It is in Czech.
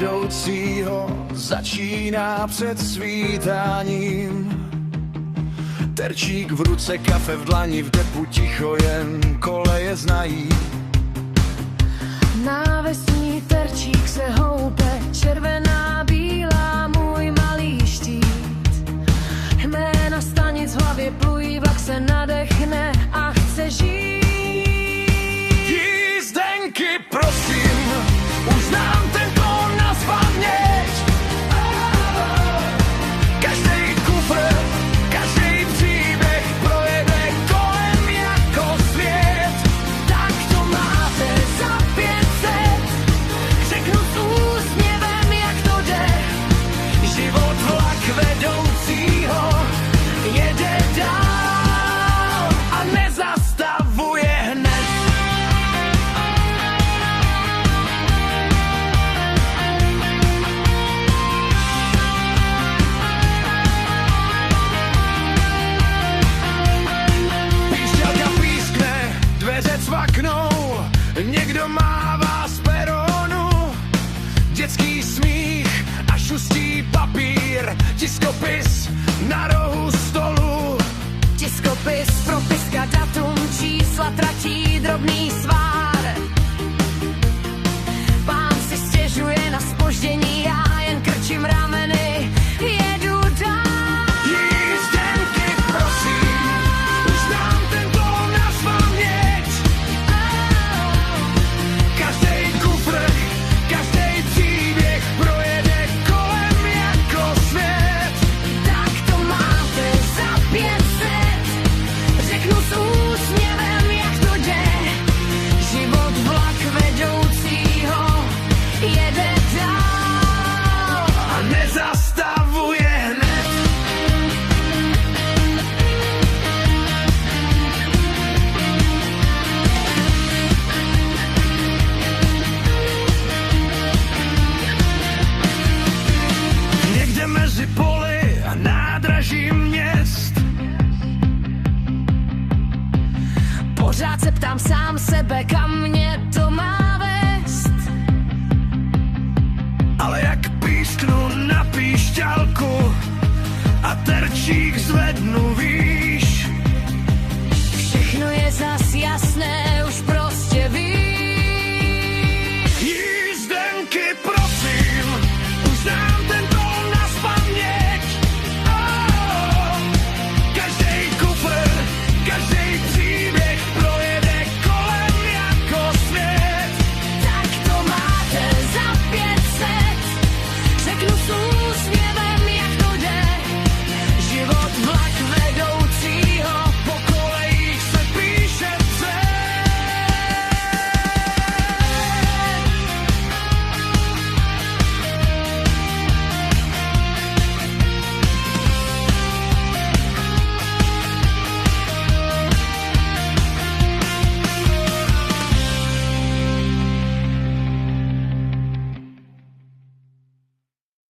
vedoucího začíná před svítáním. Terčík v ruce, kafe v dlani, v depu ticho, jen koleje znají. Návesní terčík se houpe, červená, bílá, můj malý štít. Jména stanic v hlavě plují, vlak se nadechne a chce žít. Jízdenky, prosím, už znám ten tón na spaměť. Každej kufr, každej příběh projede kolem jako svět. Tak to máte za 500, řeknu s úsměvem, jak to jde. Život vlak vedoucího jede dál a nezastavuje hned. Píšťalka pískne, dveře cvaknou, někdo mává z peronu. Dětský smích a šustí papír, tiskopis na rohu stolu. Tiskopis, propiska, datum, čísla tratí, drobný svár. Pán si stěžuje na zpoždění, já jen krčím rameny, jedu dál. Jízdenky, prosím, už znám ten tón na spaměť. Každej kufr, každej příběh projede kolem jako svět. Tak to máte za 500, řeknu s úsměvem, jak to jde. Život vlak vedoucího jede dál A nezastavuje hned. Někde mezi poli a nádražím měst. Pořád se ptám sám sebe, kam mě to má vést. Ale jak písknu na píšťalku a terčík zvednu